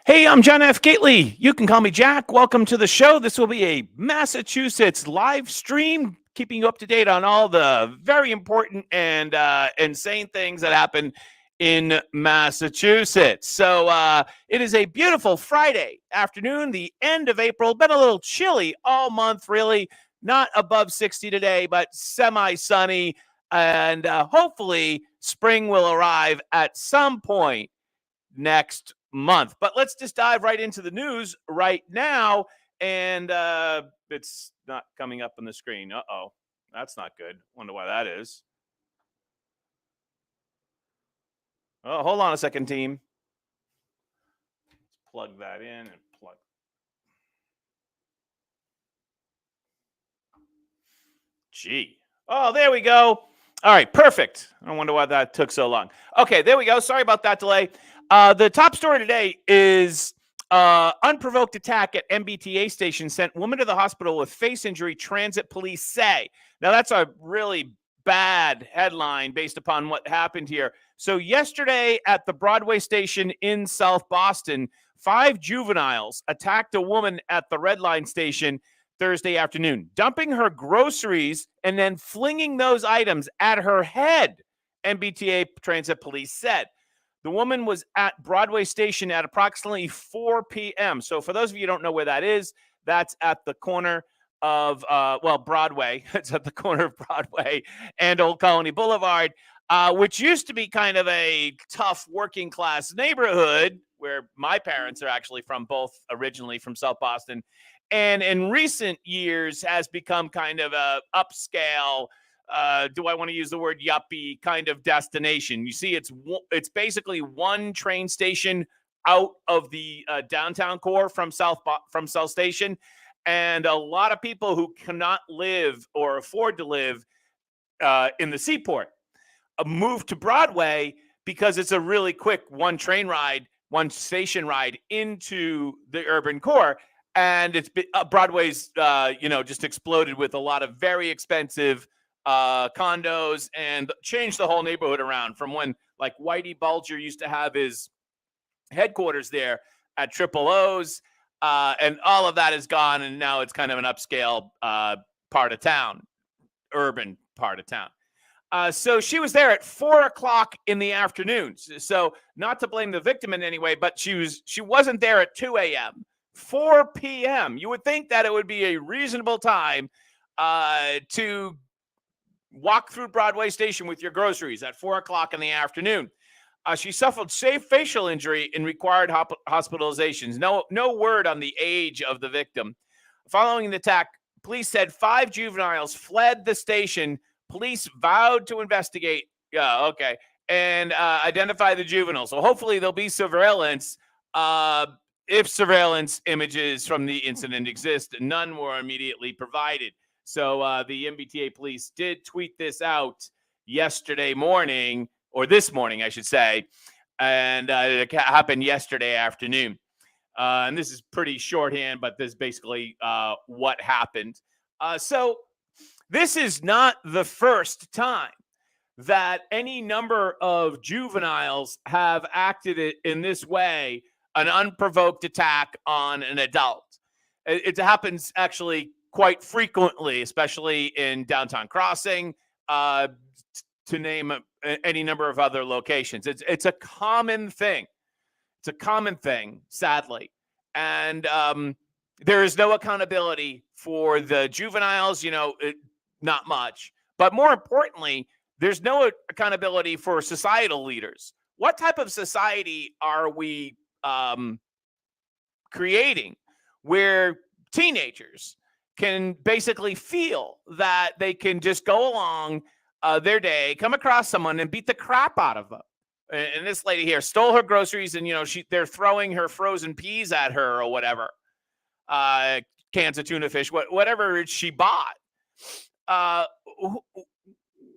Hey, I'm John F. Gately. You can call me Jack. Welcome to the show. This will be a Massachusetts live stream, keeping you up to date on all the very important and insane things that happen in Massachusetts. So it is a beautiful Friday afternoon, the end of April. Been a little chilly all month, really. Not above 60 today, but semi sunny. And hopefully, spring will arrive at some point next month. But let's just dive right into the news right now. And it's not coming up on the screen. Uh-oh. That's not good. Wonder why that is. Oh, hold on a second, team. Let's plug that in and plug. Gee. Oh, there we go. All right, perfect. I wonder why that took so long. Okay, there we go. Sorry about that delay. The top story today is unprovoked attack at MBTA station sent woman to the hospital with face injury, transit police say. Now, that's a really bad headline based upon what happened here. So yesterday at the Broadway station in South Boston, 5 juveniles attacked a woman at the Red Line station Thursday afternoon, dumping her groceries and then flinging those items at her head, MBTA transit police said. The woman was at Broadway station at approximately 4 p.m. So for those of you who don't know where that is, that's at the corner of, Broadway. It's at the corner of Broadway and Old Colony Boulevard, which used to be kind of a tough working class neighborhood where my parents are actually from, both originally from South Boston. And in recent years has become kind of a upscale, do I want to use the word yuppie kind of destination. You see, it's basically one train station out of the downtown core from South Station, and a lot of people who cannot live or afford to live in the Seaport move to Broadway because it's a really quick one station ride into the urban core. And it's Broadway's, just exploded with a lot of very expensive condos and changed the whole neighborhood around from when like Whitey Bulger used to have his headquarters there at Triple O's, and all of that is gone, and now it's kind of an upscale part of town, urban part of town. So she was there at 4 o'clock in the afternoon. So not to blame the victim in any way, but she wasn't there at 2 a.m. 4 p.m. You would think that it would be a reasonable time to walk through Broadway station with your groceries at 4 o'clock in the afternoon. She suffered facial injury and required hospitalizations. No word on the age of the victim. Following the attack, police said 5 juveniles fled the station. Police vowed to investigate. Yeah, okay. And identify the juveniles. So hopefully there'll be surveillance. If surveillance images from the incident exist, none were immediately provided. So the MBTA police did tweet this out yesterday morning, or this morning, I should say, and it happened yesterday afternoon. And this is pretty shorthand, but this is basically what happened. So this is not the first time that any number of juveniles have acted in this way, an unprovoked attack on an adult. It happens actually quite frequently, especially in Downtown Crossing, to name any number of other locations. It's a common thing. It's a common thing, sadly. And there is no accountability for the juveniles, not much. But more importantly, there's no accountability for societal leaders. What type of society are we creating where teenagers can basically feel that they can just go along their day, come across someone and beat the crap out of them? And this lady here stole her groceries, and they're throwing her frozen peas at her or whatever, cans of tuna fish, whatever she bought.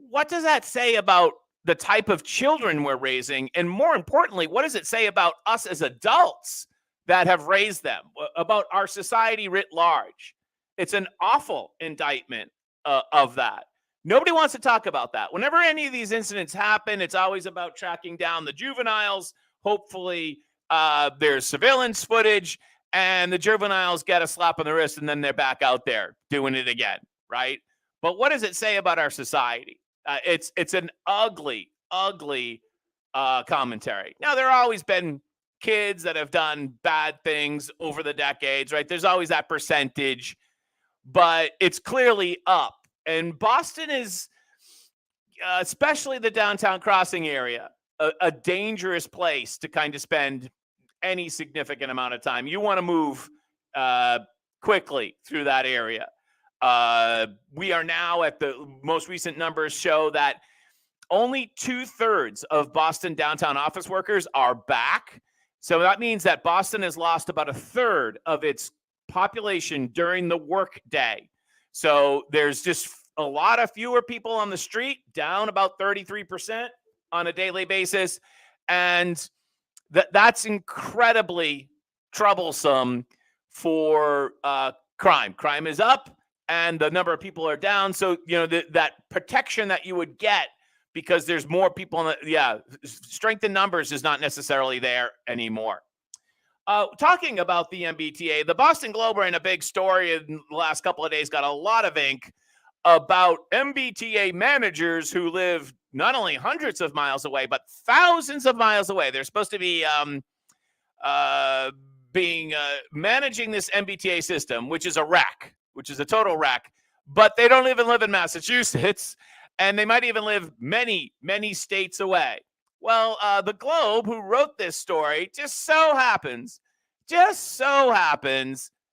What does that say about the type of children we're raising? And more importantly, what does it say about us as adults that have raised them, about our society writ large? It's an awful indictment of that. Nobody wants to talk about that. Whenever any of these incidents happen, it's always about tracking down the juveniles. Hopefully, There's surveillance footage, and the juveniles get a slap on the wrist, and then they're back out there doing it again, right? But what does it say about our society? It's an ugly, ugly commentary. Now, there have always been kids that have done bad things over the decades, right? There's always that percentage, but it's clearly up. And Boston is, especially the downtown crossing area, a dangerous place to kind of spend any significant amount of time. You want to move quickly through that area. We are now at the most recent numbers show that only 2/3 of Boston downtown office workers are back. So that means that Boston has lost about 1/3 of its population during the work day. So there's just a lot of fewer people on the street, down about 33% on a daily basis. And that's incredibly troublesome for crime. Crime is up and the number of people are down. So, that protection that you would get because there's more people strength in numbers is not necessarily there anymore. Talking about the MBTA, the Boston Globe ran a big story in the last couple of days, got a lot of ink about MBTA managers who live not only hundreds of miles away, but thousands of miles away. They're supposed to be managing this MBTA system, which is a wreck, which is a total wreck, but they don't even live in Massachusetts, and they might even live many, many states away. Well, the Globe, who wrote this story, just so happens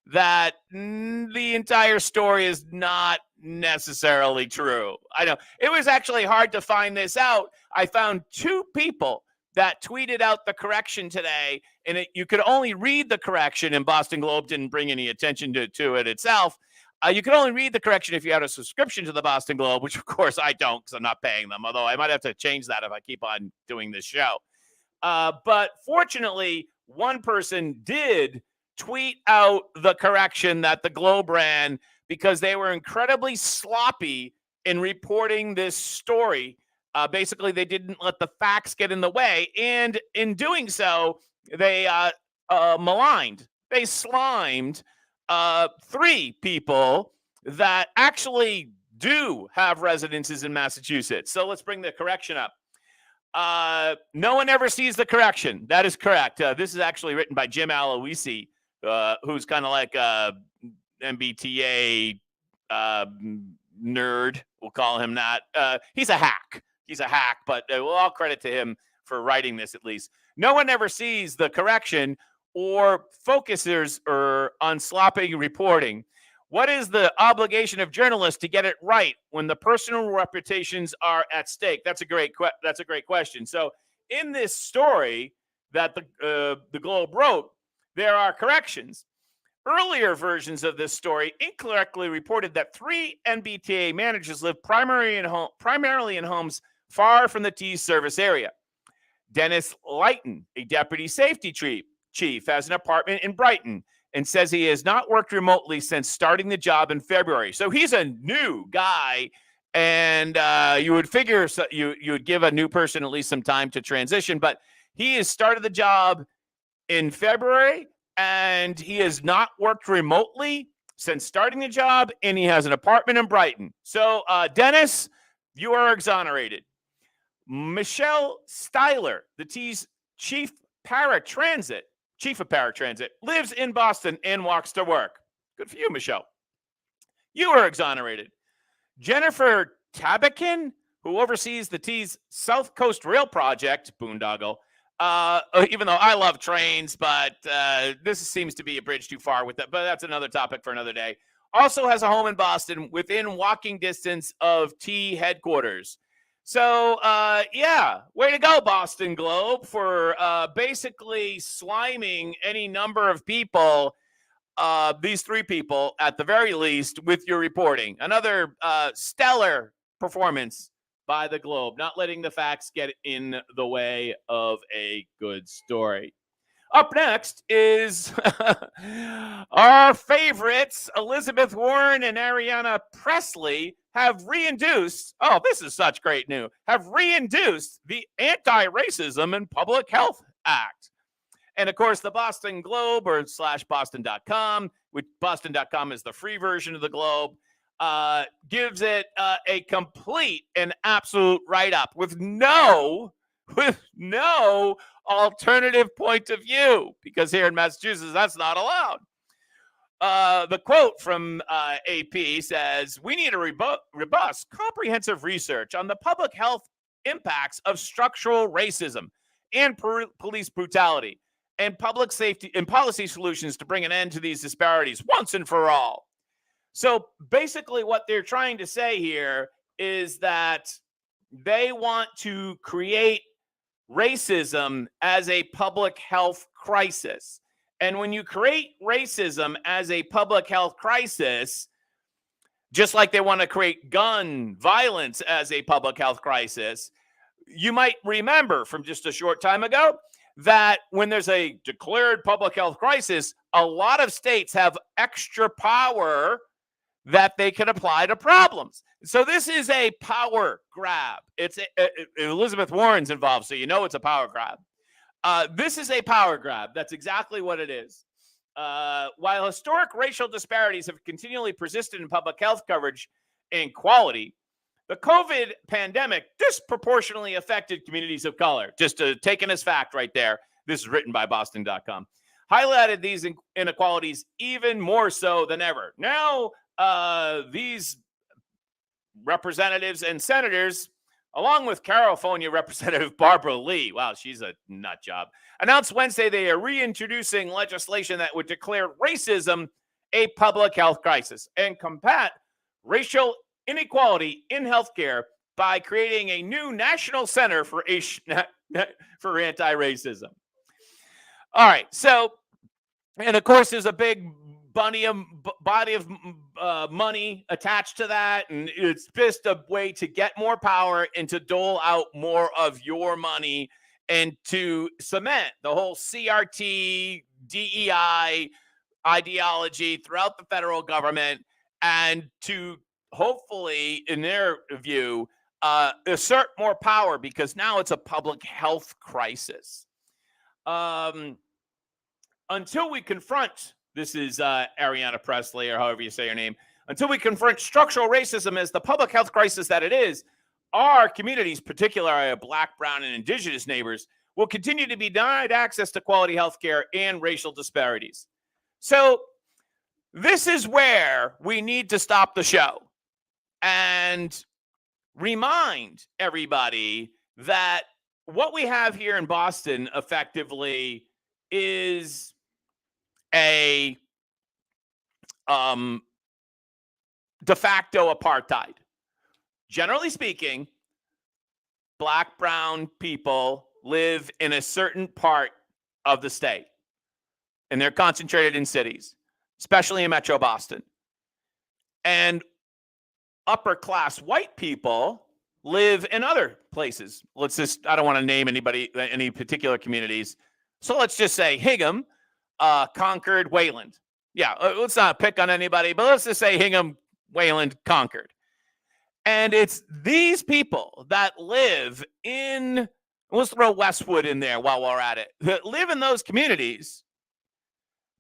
that the entire story is not necessarily true. I know it was actually hard to find this out. I found 2 people that tweeted out the correction today, and you could only read the correction, and Boston Globe didn't bring any attention to it itself. You can only read the correction if you had a subscription to the Boston Globe, which of course I don't because I'm not paying them, although I might have to change that if I keep on doing this show. But fortunately, one person did tweet out the correction that the Globe ran because they were incredibly sloppy in reporting this story. Basically, they didn't let the facts get in the way. And in doing so, they maligned, they slimed 3 people that actually do have residences in Massachusetts. So let's bring the correction up. No one ever sees the correction. That is correct. This is actually written by Jim Aloisi, who's kind of like a MBTA nerd. We'll call him that. He's a hack. But we'll all credit to him for writing this at least. No one ever sees the correction or focuses on sloppy reporting. What is the obligation of journalists to get it right when the personal reputations are at stake? That's a great question. So in this story that the Globe wrote, there are corrections. Earlier versions of this story incorrectly reported that 3 MBTA managers live primarily in homes far from the T's service area. Dennis Lighton, a deputy safety chief, has an apartment in Brighton and says he has not worked remotely since starting the job in February. So he's a new guy, and you would figure you would give a new person at least some time to transition, but he has started the job in February, and he has not worked remotely since starting the job, and he has an apartment in Brighton. So, Dennis, you are exonerated. Michelle Styler, the T's chief of paratransit, lives in Boston and walks to work. Good for you, Michelle. You are exonerated. Jennifer Tabakin, who oversees the T's South Coast Rail Project, boondoggle, even though I love trains, but this seems to be a bridge too far with that. But that's another topic for another day. Also has a home in Boston within walking distance of T headquarters. So, way to go, Boston Globe, for basically sliming any number of people, these 3 people at the very least, with your reporting. Another stellar performance by the Globe, not letting the facts get in the way of a good story. Up next is our favorites, Elizabeth Warren and Ariana Presley, have reintroduced, this is such great news, have reintroduced the Anti-Racism and Public Health Act. And of course, the Boston Globe or /Boston.com, which Boston.com is the free version of the Globe, gives it a complete and absolute write-up with no alternative point of view, because here in Massachusetts, that's not allowed. The quote from AP says, "We need a robust, comprehensive research on the public health impacts of structural racism and police brutality and public safety and policy solutions to bring an end to these disparities once and for all." So basically what they're trying to say here is that they want to create racism as a public health crisis. And when you create racism as a public health crisis, just like they want to create gun violence as a public health crisis, you might remember from just a short time ago that when there's a declared public health crisis, a lot of states have extra power that they can apply to problems. So this is a power grab. It's Elizabeth Warren's involved, so you know it's a power grab. This is a power grab. That's exactly what it is. While historic racial disparities have continually persisted in public health coverage and quality, the COVID pandemic disproportionately affected communities of color. Just taken as fact right there. This is written by Boston.com. Highlighted these inequalities even more so than ever. Now, these representatives and senators, along with California Representative Barbara Lee, wow, she's a nut job, announced Wednesday they are reintroducing legislation that would declare racism a public health crisis and combat racial inequality in healthcare by creating a new National Center for Anti-Racism. All right, so, and of course, there's a big body of money attached to that, and it's just a way to get more power and to dole out more of your money and to cement the whole CRT, DEI ideology throughout the federal government, and to hopefully, in their view, assert more power, because now it's a public health crisis. Until we confront, this is Ariana Presley, or however you say your name, until we confront structural racism as the public health crisis that it is, our communities, particularly our Black, Brown, and Indigenous neighbors, will continue to be denied access to quality health care and racial disparities. So this is where we need to stop the show and remind everybody that what we have here in Boston effectively is a de facto apartheid. Generally speaking, Black, brown people live in a certain part of the state, and they're concentrated in cities, especially in Metro Boston. And upper class white people live in other places. I don't want to name any particular communities. So let's just say Hingham, Concord, Wayland. Yeah, let's not pick on anybody, but let's just say Hingham, Wayland, Concord. And it's these people that live in, let's throw Westwood in there while we're at it, that live in those communities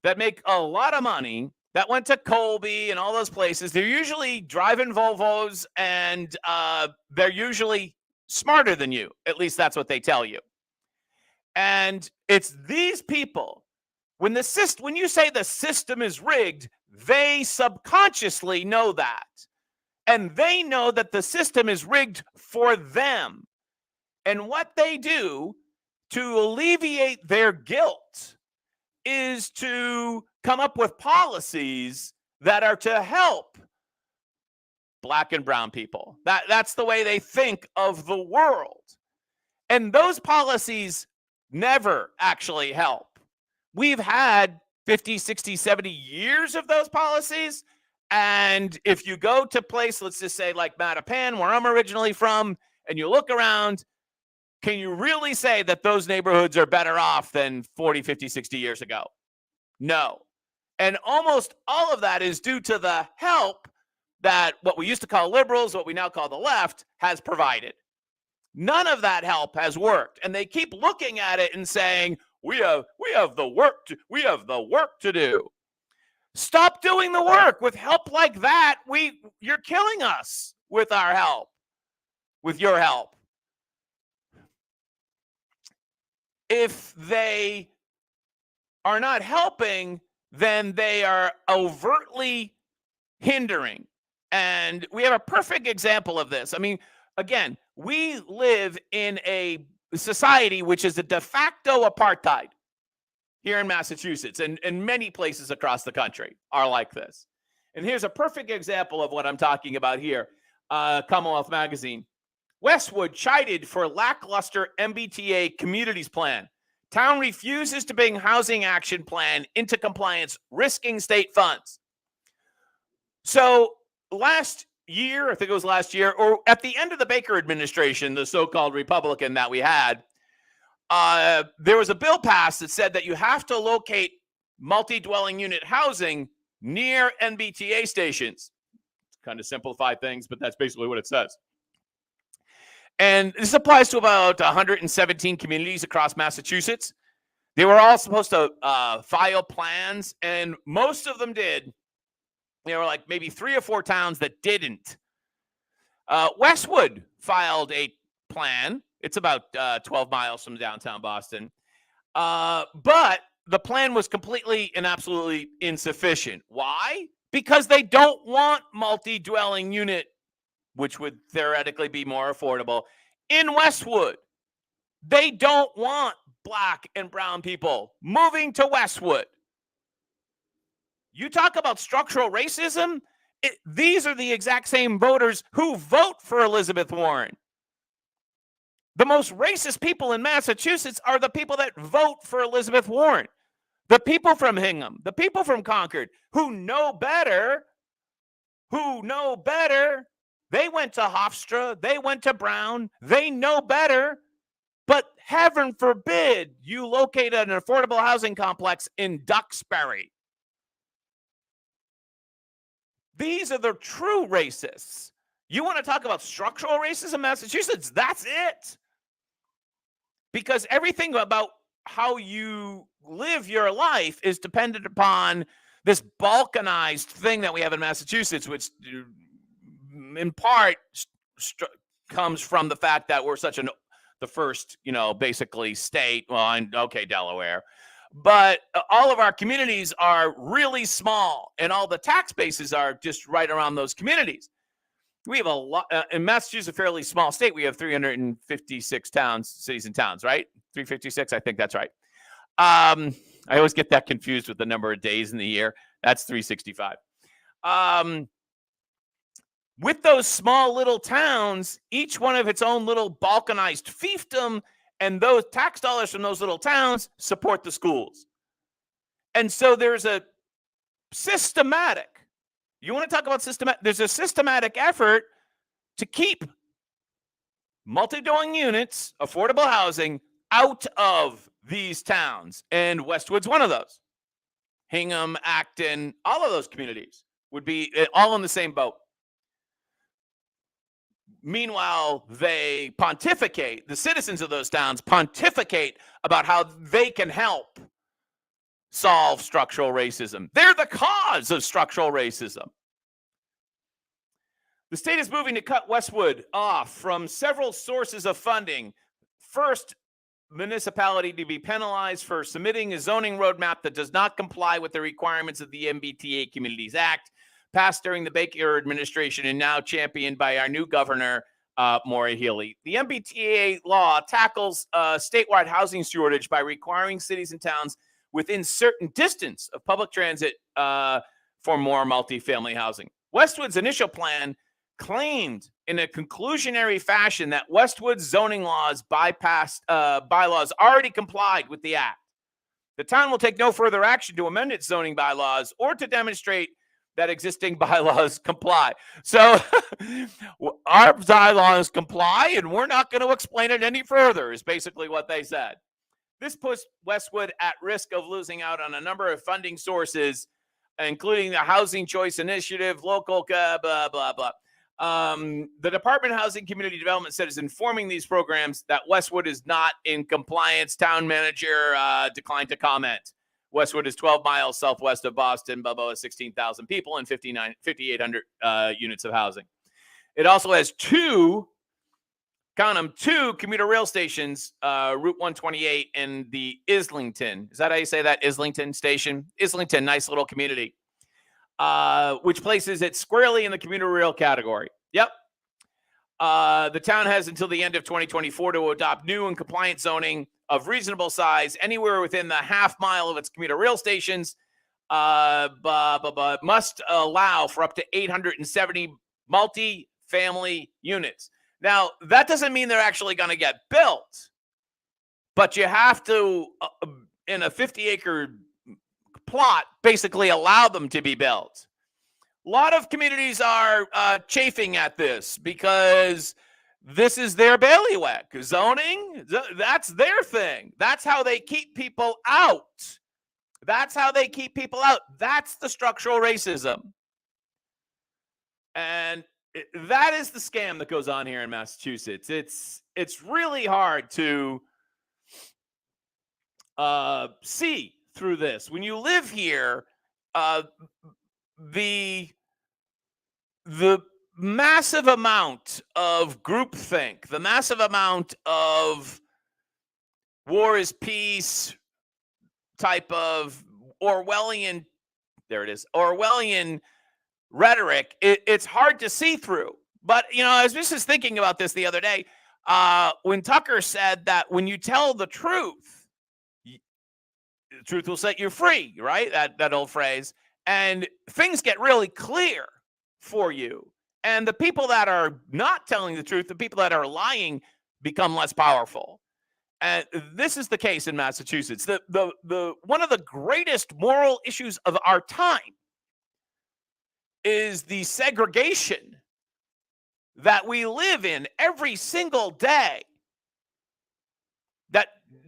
that make a lot of money, that went to Colby and all those places. They're usually driving Volvos, and they're usually smarter than you. At least that's what they tell you. And it's these people, when you say the system is rigged, they subconsciously know that. And they know that the system is rigged for them. And what they do to alleviate their guilt is to come up with policies that are to help Black and brown people. That's the way they think of the world. And those policies never actually help. We've had 50, 60, 70 years of those policies. And if you go to a place, let's just say like Mattapan, where I'm originally from, and you look around, can you really say that those neighborhoods are better off than 40, 50, 60 years ago? No. And almost all of that is due to the help that what we used to call liberals, what we now call the left, has provided. None of that help has worked. And they keep looking at it and saying, we have the work to do. Stop doing the work. With help like that, you're killing us with our help, with your help. If they are not helping, then they are overtly hindering. And we have a perfect example of this. I mean, again, we live in a society which is a de facto apartheid here in Massachusetts, and many places across the country are like this. And here's a perfect example of what I'm talking about here. Commonwealth Magazine. Westwood chided for lackluster MBTA communities plan. Town refuses to bring housing action plan into compliance, risking state funds. So last year, I think it was last year, or at the end of the Baker administration, the so-called Republican that we had, there was a bill passed that said that you have to locate multi-dwelling unit housing near MBTA stations. Kind of simplify things, but that's basically what it says. And this applies to about 117 communities across Massachusetts. They were all supposed to file plans, and most of them did. There were like maybe 3 or 4 towns that didn't. Westwood filed a plan. It's about 12 miles from downtown Boston. But the plan was completely and absolutely insufficient. Why? Because they don't want multi-dwelling unit, which would theoretically be more affordable, in Westwood. They don't want Black and brown people moving to Westwood. You talk about structural racism, these are the exact same voters who vote for Elizabeth Warren. The most racist people in Massachusetts are the people that vote for Elizabeth Warren. The people from Hingham, the people from Concord, who know better. They went to Hofstra, they went to Brown, they know better. But heaven forbid you locate an affordable housing complex in Duxbury. These are the true racists. You want to talk about structural racism in Massachusetts? That's it. Because everything about how you live your life is dependent upon this balkanized thing that we have in Massachusetts, which in part comes from the fact that we're the first, basically state. Well, okay, Delaware. But all of our communities are really small, and all the tax bases are just right around those communities. We have a lot in Massachusetts, a fairly small state. We have 356 cities and towns, right? 356, I think that's right. I always get that confused with the number of days in the year. That's 365. With those small little towns, each one of its own little balkanized fiefdom, and those tax dollars from those little towns support the schools. And so there's a systematic, you want to talk about systematic, there's a systematic effort to keep multi-dwelling units, affordable housing, out of these towns. And Westwood's one of those. Hingham, Acton, all of those communities would be all in the same boat. Meanwhile, they pontificate, the citizens of those towns pontificate about how they can help solve structural racism. They're the cause of structural racism. The state is moving to cut Westwood off from several sources of funding. First, municipality to be penalized for submitting a zoning roadmap that does not comply with the requirements of the MBTA Communities Act, passed during the Baker administration and now championed by our new governor, Maura Healey. The MBTA law tackles statewide housing shortage by requiring cities and towns within certain distance of public transit for more multifamily housing. Westwood's initial plan claimed in a conclusionary fashion that Westwood's zoning laws bylaws already complied with the act. The town will take no further action to amend its zoning bylaws or to demonstrate that existing bylaws comply. So our bylaws comply, and we're not going to explain it any further, is basically what they said. This puts Westwood at risk of losing out on a number of funding sources, including the Housing Choice Initiative, local blah, blah, blah. The Department of Housing and Community Development said is informing these programs that Westwood is not in compliance. Town manager declined to comment. Westwood is 12 miles southwest of Boston. Balboa has 16,000 people and 5,800 units of housing. It also has two commuter rail stations, Route 128 and the Islington. Is that how you say that? Islington station? Islington, nice little community, which places it squarely in the commuter rail category. Yep. The town has until the end of 2024 to adopt new and compliant zoning of reasonable size anywhere within the half mile of its commuter rail stations, but must allow for up to 870 multi-family units. Now, that doesn't mean they're actually going to get built, but you have to, in a 50-acre plot, basically allow them to be built. A lot of communities are chafing at this because this is their bailiwick. Zoning, that's their thing. That's how they keep people out. That's how they keep people out. That's the structural racism. And that is the scam that goes on here in Massachusetts. It's really hard to see through this. When you live here, the massive amount of groupthink, the massive amount of war is peace type of Orwellian rhetoric, it's hard to see through. But, I was just thinking about this the other day, when Tucker said that when you tell the truth will set you free, right? That old phrase. And things get really clear for you. And the people that are not telling the truth, the people that are lying, become less powerful. And this is the case in Massachusetts. The one of the greatest moral issues of our time is the segregation that we live in every single day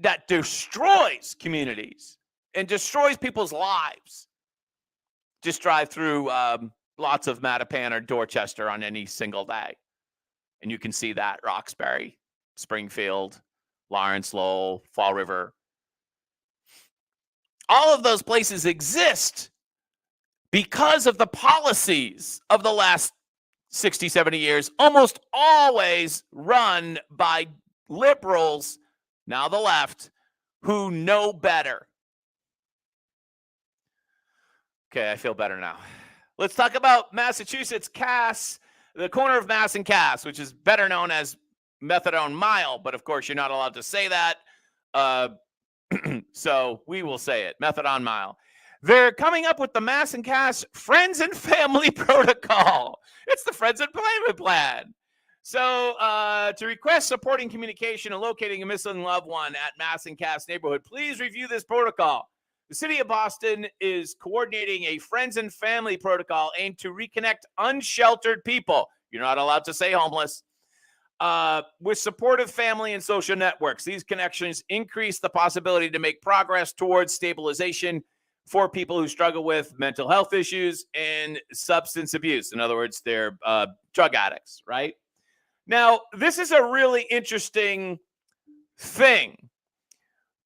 that destroys communities and destroys people's lives. Just drive through lots of Mattapan or Dorchester on any single day, and you can see that. Roxbury, Springfield, Lawrence, Lowell, Fall River. All of those places exist because of the policies of the last 60, 70 years, almost always run by liberals, now the left, who know better. Okay, I feel better now. Let's talk about Massachusetts Cass, the corner of Mass and Cass, which is better known as Methadone Mile, but of course you're not allowed to say that. So we will say it, Methadone Mile. They're coming up with the Mass and Cass Friends and Family Protocol. It's the Friends and Family Plan. So to request supporting communication and locating a missing loved one at Mass and Cass neighborhood, please review this protocol. The city of Boston is coordinating a Friends and Family Protocol aimed to reconnect unsheltered people. You're not allowed to say homeless. With supportive family and social networks. These connections increase the possibility to make progress towards stabilization for people who struggle with mental health issues and substance abuse. In other words, they're drug addicts, right? Now, this is a really interesting thing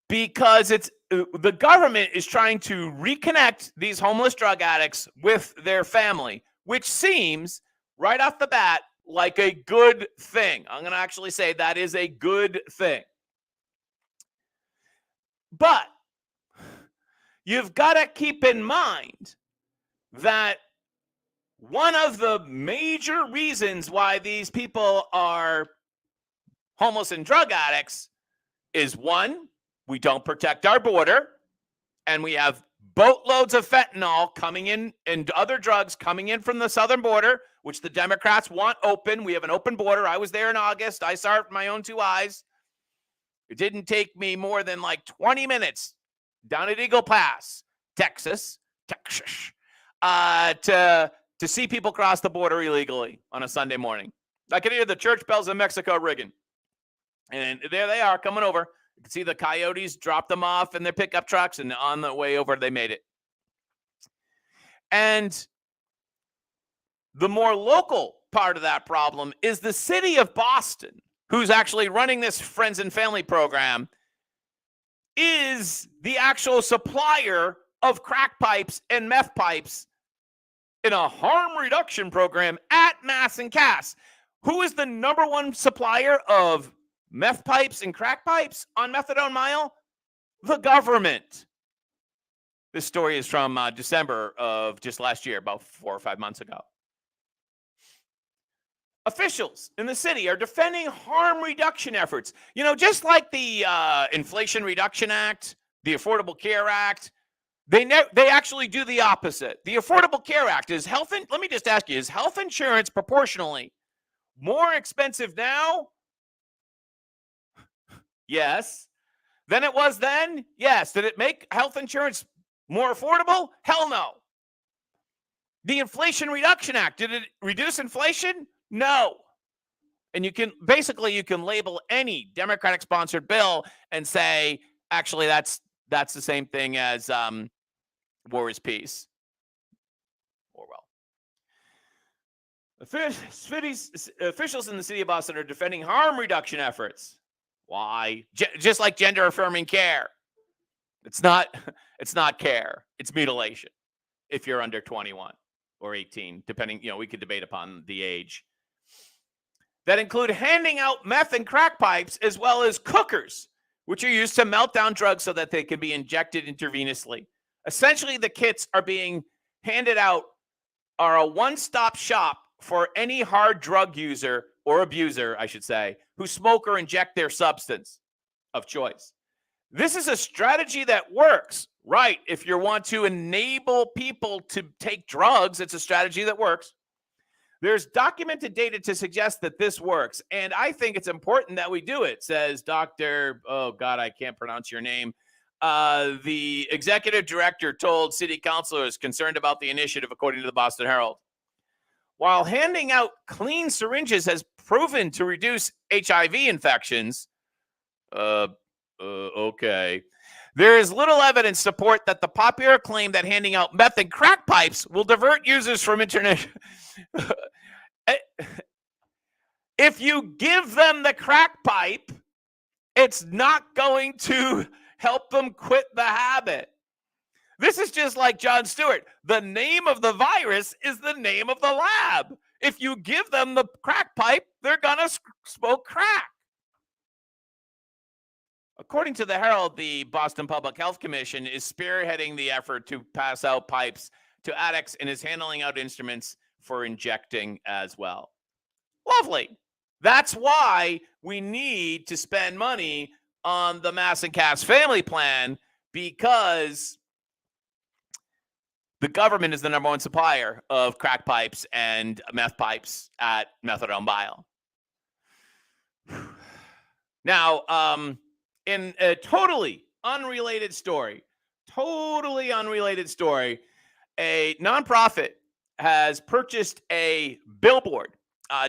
because the government is trying to reconnect these homeless drug addicts with their family, which seems right off the bat like a good thing. I'm going to actually say that is a good thing. But you've got to keep in mind that one of the major reasons why these people are homeless and drug addicts is, one, we don't protect our border, and we have boatloads of fentanyl coming in and other drugs coming in from the southern border, which the Democrats want open. We have an open border. I was there in August. I saw it with my own two eyes. It didn't take me more than like 20 minutes down at Eagle Pass, Texas, to see people cross the border illegally on a Sunday morning. I could hear the church bells in Mexico ringing. And there they are coming over. You can see the coyotes drop them off in their pickup trucks, and on the way over, they made it. And the more local part of that problem is the city of Boston, who's actually running this friends and family program, is the actual supplier of crack pipes and meth pipes in a harm reduction program at Mass and Cass. Who is the number one supplier of meth pipes and crack pipes on Methadone Mile? The government. This story is from December of just last year, about 4 or 5 months ago. Officials in the city are defending harm reduction efforts. You know, just like the Inflation Reduction Act, the Affordable Care Act, they actually do the opposite. The Affordable Care Act is let me just ask you, is health insurance proportionally more expensive now? Yes. Than it was then? Yes. Did it make health insurance more affordable? Hell no. The Inflation Reduction Act, did it reduce inflation? No. And you can label any Democratic sponsored bill and say, actually, that's the same thing as war is peace. Orwell. Officials in the city of Boston are defending harm reduction efforts. Why? Just like gender affirming care. It's not care. It's mutilation if you're under 21 or 18, depending, we could debate upon the age. That include handing out meth and crack pipes as well as cookers, which are used to melt down drugs so that they can be injected intravenously. Essentially, the kits are being handed out are a one-stop shop for any hard drug user or abuser, I should say, who smoke or inject their substance of choice. This is a strategy that works, right? If you want to enable people to take drugs, it's a strategy that works. There's documented data to suggest that this works, and I think it's important that we do it, says Dr. Oh, God, I can't pronounce your name. The executive director told city councilors concerned about the initiative, according to the Boston Herald. While handing out clean syringes has proven to reduce HIV infections, okay. There is little evidence to support that the popular claim that handing out meth and crack pipes will divert users from internet. If you give them the crack pipe, it's not going to help them quit the habit. This is just like Jon Stewart. The name of the virus is the name of the lab. If you give them the crack pipe, they're going to smoke crack. According to the Herald, the Boston Public Health Commission is spearheading the effort to pass out pipes to addicts and is handing out instruments for injecting as well. Lovely. That's why we need to spend money on the Mass and Cass family plan, because the government is the number one supplier of crack pipes and meth pipes at Methadone Mile. Now, in a totally unrelated story, a nonprofit has purchased a billboard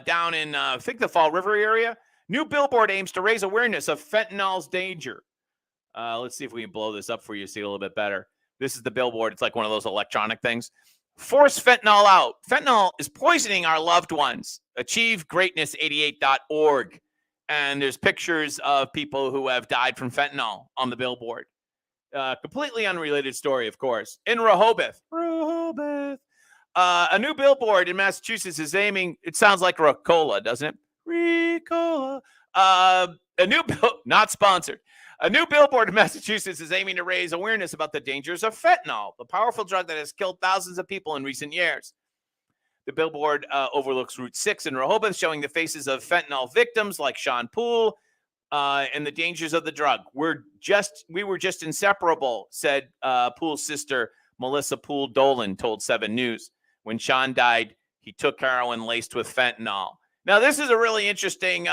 down in, I think, the Fall River area. New billboard aims to raise awareness of fentanyl's danger. Let's see if we can blow this up for you to see a little bit better. This is the billboard. It's like one of those electronic things. Force fentanyl out. Fentanyl is poisoning our loved ones. AchieveGreatness88.org. And there's pictures of people who have died from fentanyl on the billboard. Completely unrelated story, of course. In Rehoboth. A new billboard in Massachusetts is aiming, it sounds like Ricola, doesn't it? Ricola. Not sponsored. A new billboard in Massachusetts is aiming to raise awareness about the dangers of fentanyl, the powerful drug that has killed thousands of people in recent years. The billboard overlooks Route 6 in Rehoboth, showing the faces of fentanyl victims like Sean Poole and the dangers of the drug. We were just inseparable, said Poole's sister, Melissa Poole Dolan, told 7 News. When Sean died, he took heroin laced with fentanyl. Now, this is a really interesting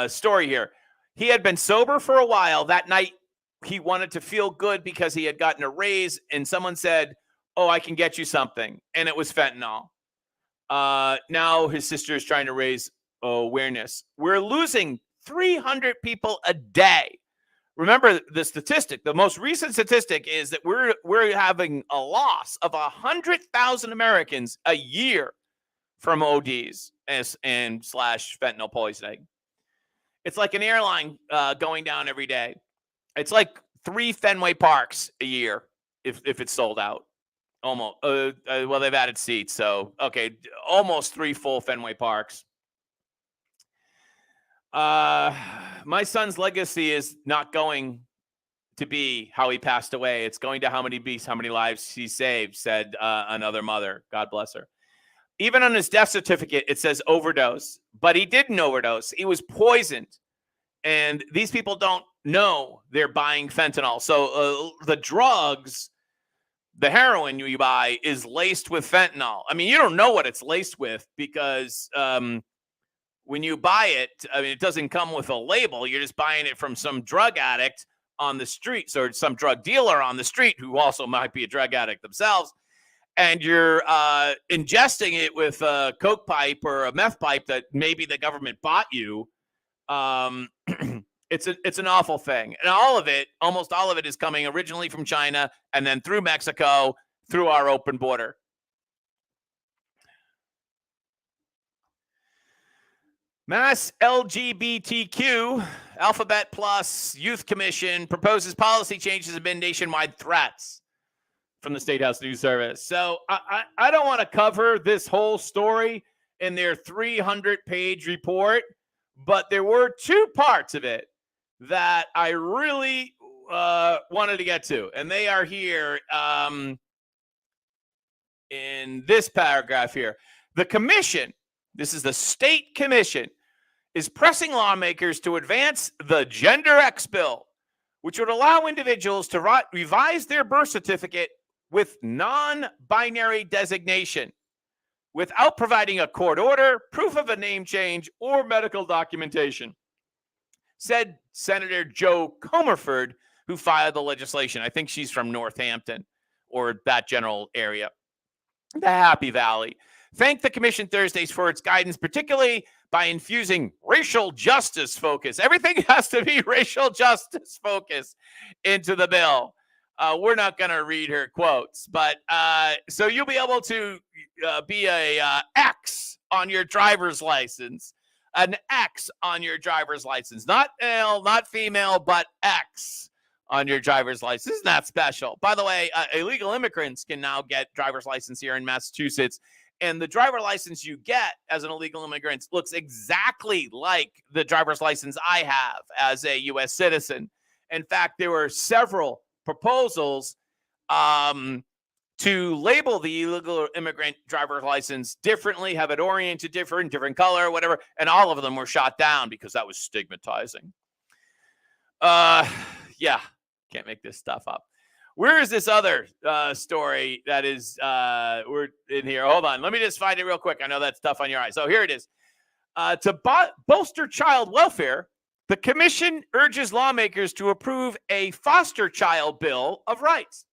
story here. He had been sober for a while. That night, he wanted to feel good because he had gotten a raise, and someone said, "Oh, I can get you something." And it was fentanyl. Now his sister is trying to raise awareness. We're losing 300 people a day. Remember the statistic. The most recent statistic is that we're having a loss of 100,000 Americans a year from ODs and slash fentanyl poisoning. It's like an airline going down every day. It's like 3 Fenway Parks a year if it's sold out. Almost. Well, they've added seats, so okay, almost 3 full Fenway Parks. My son's legacy is not going to be how he passed away. It's going to how many lives he saved, said another mother. God bless her. Even on his death certificate, it says overdose, but he didn't overdose. He was poisoned. And these people don't know they're buying fentanyl. So the drugs, the heroin you buy is laced with fentanyl. I mean, you don't know what it's laced with because when you buy it, I mean, it doesn't come with a label. You're just buying it from some drug addict on the streets or some drug dealer on the street who also might be a drug addict themselves. And you're ingesting it with a coke pipe or a meth pipe that maybe the government bought you. It's an awful thing. And almost all of it is coming originally from China and then through Mexico, through our open border. Mass LGBTQ, Alphabet Plus, Youth Commission proposes policy changes amid nationwide threats from the State House News Service. So I don't want to cover this whole story in their 300-page report, but there were 2 parts of it that I really wanted to get to. And they are here in this paragraph here. The commission, this is the state commission, is pressing lawmakers to advance the Gender X bill, which would allow individuals to revise their birth certificate with non-binary designation without providing a court order, proof of a name change, or medical documentation, said Senator Jo Comerford, who filed the legislation. I think she's from Northampton or that general area, the Happy Valley. Thanked the commission Thursdays for its guidance, particularly by infusing racial justice focus. Everything has to be racial justice focus into the bill. We're not going to read her quotes, but so you'll be able to be a X on your driver's license, an X on your driver's license, not male, not female, but X on your driver's license. Isn't that special? By the way, illegal immigrants can now get driver's license here in Massachusetts. And the driver license you get as an illegal immigrant looks exactly like the driver's license I have as a U.S. citizen. In fact, there were several proposals to label the illegal immigrant driver's license differently, have it oriented different color, whatever. And all of them were shot down because that was stigmatizing. Yeah, can't make this stuff up. Where is this other story that is we're in here? Hold on. Let me just find it real quick. I know that's tough on your eyes. So here it is. To bolster child welfare, the commission urges lawmakers to approve a foster child bill of rights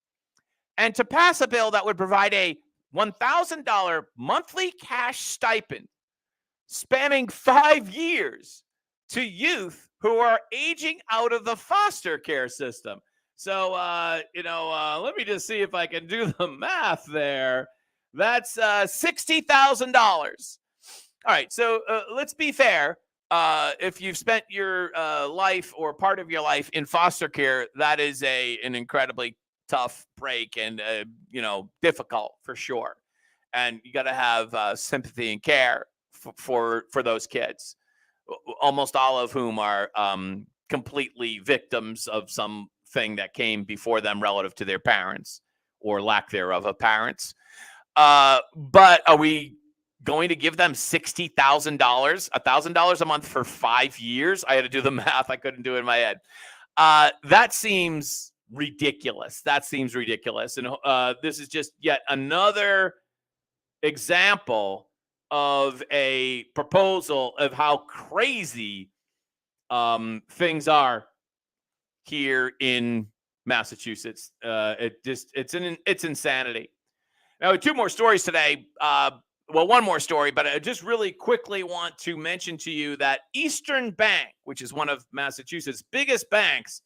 and to pass a bill that would provide a $1,000 monthly cash stipend spanning 5 years to youth who are aging out of the foster care system. So, let me just see if I can do the math there. That's $60,000. All right. So let's be fair. If you've spent your life or part of your life in foster care, that is an incredibly tough break and, difficult for sure. And you got to have sympathy and care for those kids, almost all of whom are completely victims of something that came before them relative to their parents or lack thereof of parents. But are we going to give them $60,000, $1,000 a month for 5 years? I had to do the math. I couldn't do it in my head. That seems ridiculous. And this is just yet another example of a proposal of how crazy things are here in Massachusetts. It's insanity. Now, 2 more stories today. One more story, but I just really quickly want to mention to you that Eastern Bank, which is one of Massachusetts' biggest banks,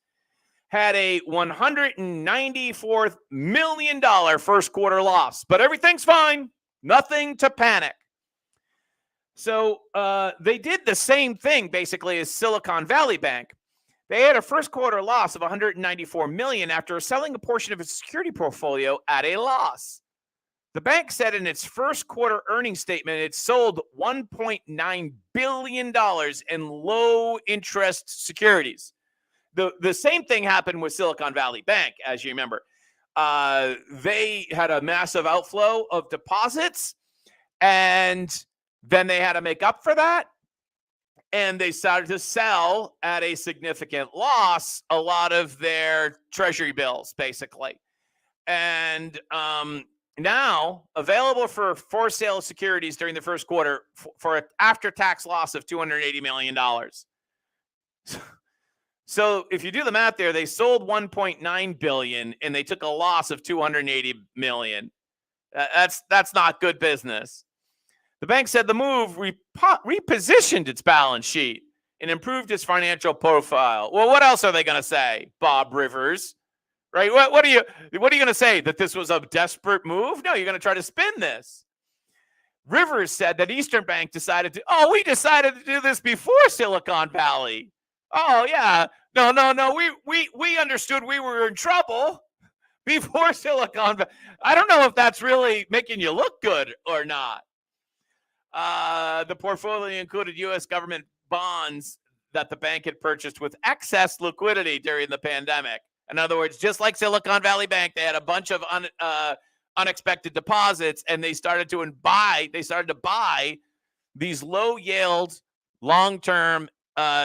had a $194 million first quarter loss, but everything's fine. Nothing to panic. So they did the same thing basically as Silicon Valley Bank. They had a first quarter loss of $194 million after selling a portion of its security portfolio at a loss. The bank said in its first quarter earnings statement it sold $1.9 billion in low interest securities. The same thing happened with Silicon Valley Bank, as you remember. They had a massive outflow of deposits, and then they had to make up for that. And they started to sell at a significant loss a lot of their treasury bills, basically. And now available for sale securities during the first quarter for an after-tax loss of $280 million. So if you do the math there, they sold $1.9 billion and they took a loss of $280 million. That's not good business. The bank said the move repositioned its balance sheet and improved its financial profile. Well, what else are they going to say, Bob Rivers? Right? What are you going to say? That this was a desperate move? No, you're going to try to spin this. Rivers said that Eastern Bank decided we decided to do this before Silicon Valley. Oh yeah, no. We understood we were in trouble before Silicon Valley. I don't know if that's really making you look good or not. The portfolio included U.S. government bonds that the bank had purchased with excess liquidity during the pandemic. In other words, just like Silicon Valley Bank, they had a bunch of unexpected deposits, and they started to buy these low yield, long-term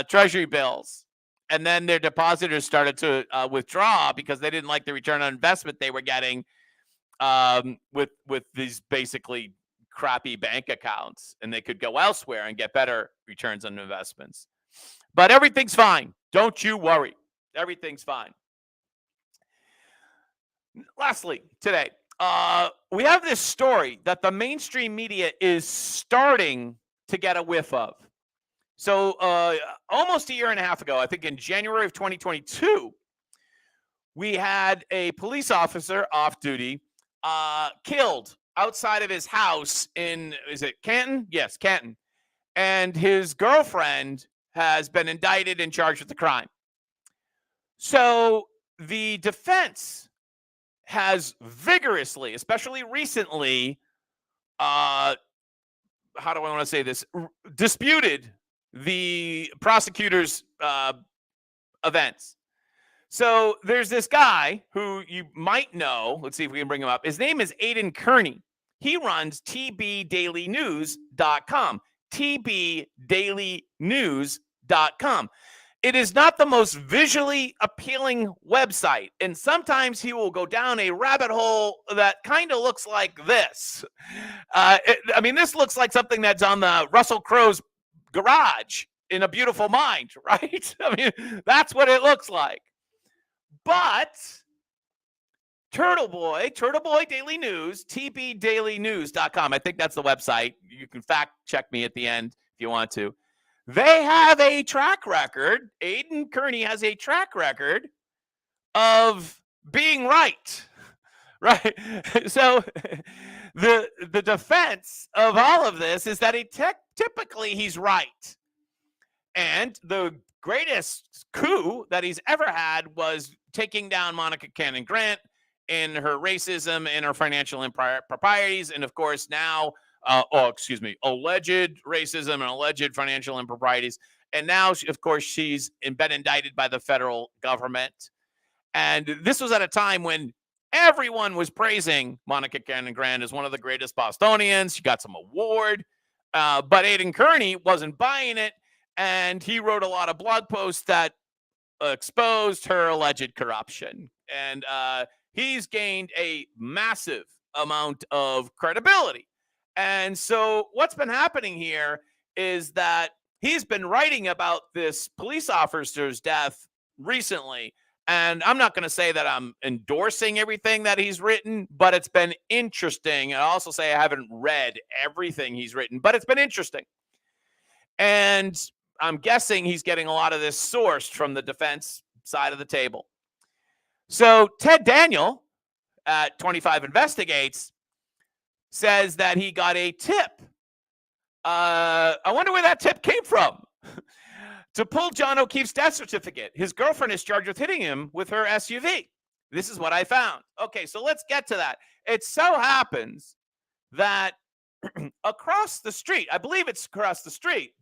treasury bills. And then their depositors started to withdraw because they didn't like the return on investment they were getting with these basically crappy bank accounts, and they could go elsewhere and get better returns on investments. But everything's fine. Don't you worry. Everything's fine. Lastly, today, we have this story that the mainstream media is starting to get a whiff of. So almost a year and a half ago, I think in January of 2022, we had a police officer off duty killed outside of his house in, is it Canton? Yes, Canton. And his girlfriend has been indicted and charged with the crime. So the defense has vigorously, especially recently, how do I want to say this, disputed the prosecutor's events. So there's this guy who you might know. Let's see if we can bring him up. His name is Aidan Kearney. He runs tbdailynews.com. tbdailynews.com. It is not the most visually appealing website, and sometimes he will go down a rabbit hole that kind of looks like this. This looks like something that's on the Russell Crowe's garage in A Beautiful Mind, right? That's what it looks like. But Turtle Boy Daily News, tbdailynews.com. I think that's the website. You can fact check me at the end if you want to. They have a track record. Aidan Kearney has a track record of being right. Right? So the defense of all of this is that typically he's right. And the greatest coup that he's ever had was taking down Monica Cannon Grant in her racism and her financial improprieties. And of course, now, alleged racism and alleged financial improprieties. And now, of course, she's been indicted by the federal government. And this was at a time when everyone was praising Monica Cannon Grant as one of the greatest Bostonians. She got some award. But Aidan Kearney wasn't buying it. And he wrote a lot of blog posts that exposed her alleged corruption. And he's gained a massive amount of credibility. And so what's been happening here is that he's been writing about this police officer's death recently. And I'm not going to say that I'm endorsing everything that he's written, but it's been interesting. And I'll also say I haven't read everything he's written, but it's been interesting. And I'm guessing he's getting a lot of this sourced from the defense side of the table. So Ted Daniel at 25 Investigates says that he got a tip I wonder where that tip came from. To pull John O'Keefe's death certificate, his girlfriend is charged with hitting him with her SUV. This is what I found. Okay, so let's get to that. It so happens that across the street, I believe it's across the street,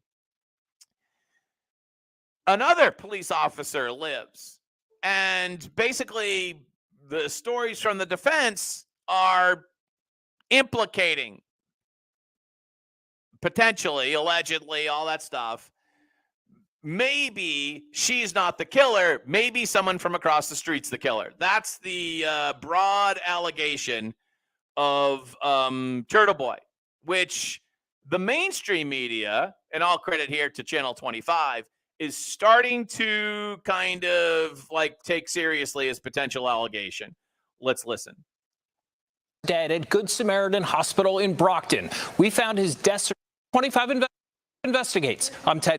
another police officer lives. And basically, the stories from the defense are implicating, potentially, allegedly, all that stuff. Maybe she's not the killer. Maybe someone from across the street's the killer. That's the broad allegation of Turtle Boy, which the mainstream media, and all credit here to Channel 25, is starting to kind of like take seriously as potential allegation. Let's listen. Dead at Good Samaritan Hospital in Brockton. We found his death. 25 investigates. I'm Ted.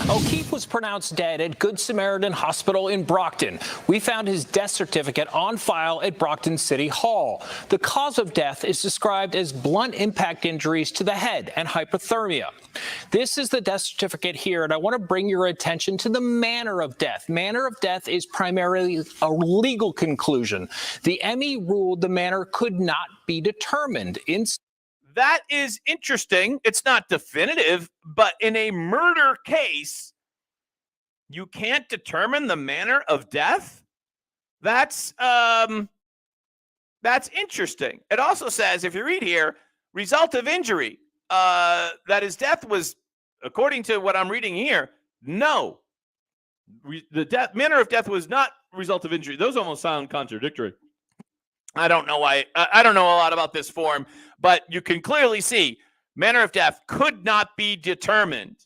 O'Keefe was pronounced dead at Good Samaritan Hospital in Brockton. We found his death certificate on file at Brockton City Hall. The cause of death is described as blunt impact injuries to the head and hypothermia. This is the death certificate here, and I want to bring your attention to the manner of death. Manner of death is primarily a legal conclusion. The ME ruled the manner could not be determined. That is interesting. It's not definitive, but in a murder case, you can't determine the manner of death? That's interesting. It also says, if you read here, result of injury, that his death was, according to what I'm reading here, no. The manner of death was not result of injury. Those almost sound contradictory. I don't know why. I don't know a lot about this form, but you can clearly see manner of death could not be determined.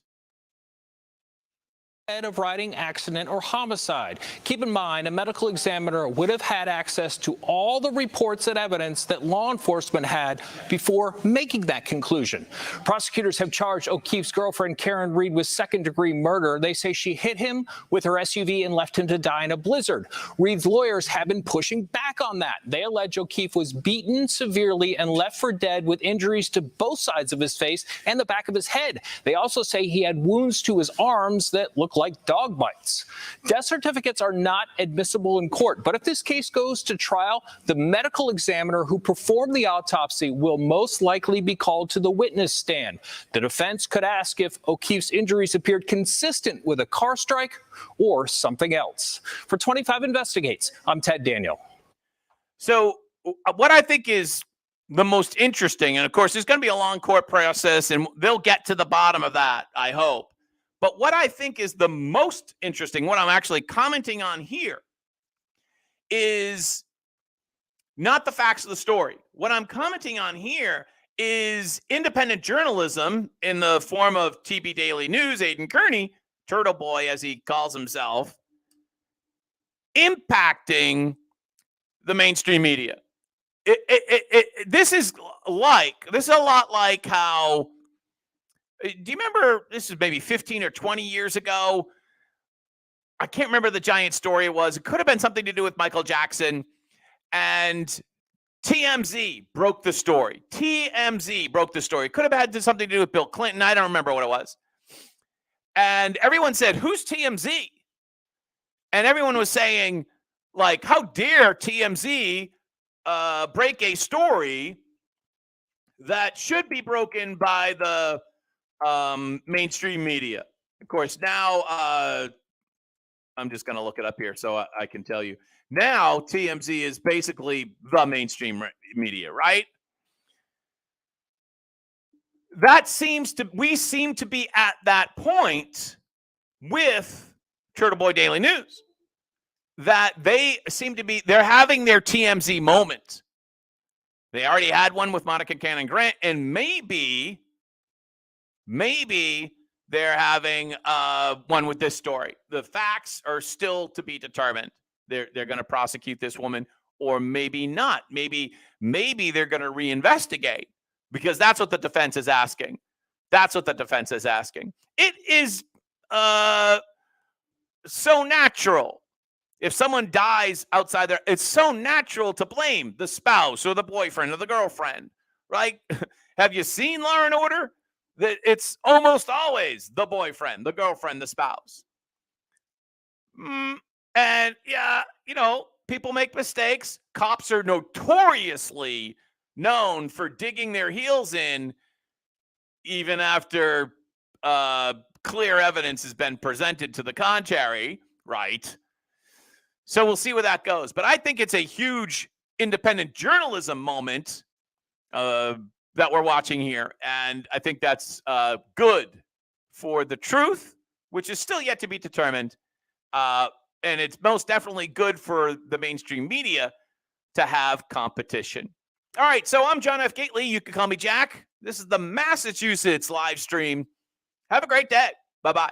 Of riding accident or homicide. Keep in mind, a medical examiner would have had access to all the reports and evidence that law enforcement had before making that conclusion. Prosecutors have charged O'Keefe's girlfriend, Karen Reed, with second-degree murder. They say she hit him with her SUV and left him to die in a blizzard. Reed's lawyers have been pushing back on that. They allege O'Keefe was beaten severely and left for dead with injuries to both sides of his face and the back of his head. They also say he had wounds to his arms that look like dog bites. Death certificates are not admissible in court, but if this case goes to trial, the medical examiner who performed the autopsy will most likely be called to the witness stand. The defense could ask if O'Keefe's injuries appeared consistent with a car strike or something else. For 25 Investigates, I'm Ted Daniel. So what I think is the most interesting, and of course, there's going to be a long court process, and they'll get to the bottom of that, I hope. But what I think is the most interesting, what I'm actually commenting on here, is not the facts of the story. What I'm commenting on here is independent journalism in the form of TB Daily News, Aidan Kearney, Turtle Boy as he calls himself, impacting the mainstream media. This is a lot like how, do you remember, this is maybe 15 or 20 years ago, I can't remember the giant story it was. It could have been something to do with Michael Jackson, and TMZ broke the story. TMZ broke the story. It could have had something to do with Bill Clinton. I don't remember what it was. And everyone said, who's TMZ? And everyone was saying, like, how dare TMZ break a story that should be broken by the mainstream media. Of course, now I'm just going to look it up here so I can tell you. Now TMZ is basically the mainstream media, right? We seem to be at that point with Turtle Boy Daily News, that they're having their TMZ moment. They already had one with Monica Cannon Grant, and maybe they're having one with this story. The facts are still to be determined. They're going to prosecute this woman, or maybe not. Maybe they're going to reinvestigate, because that's what the defense is asking. It is so natural. If someone dies outside it's so natural to blame the spouse or the boyfriend or the girlfriend, right? Have you seen Law and Order? That it's almost always the boyfriend, the girlfriend, the spouse. And yeah, people make mistakes. Cops are notoriously known for digging their heels in even after clear evidence has been presented to the contrary, right? So we'll see where that goes. But I think it's a huge independent journalism moment that we're watching here. And I think that's good for the truth, which is still yet to be determined. And it's most definitely good for the mainstream media to have competition. All right, so I'm John F. Gately. You can call me Jack. This is the Massachusetts live stream. Have a great day. Bye-bye.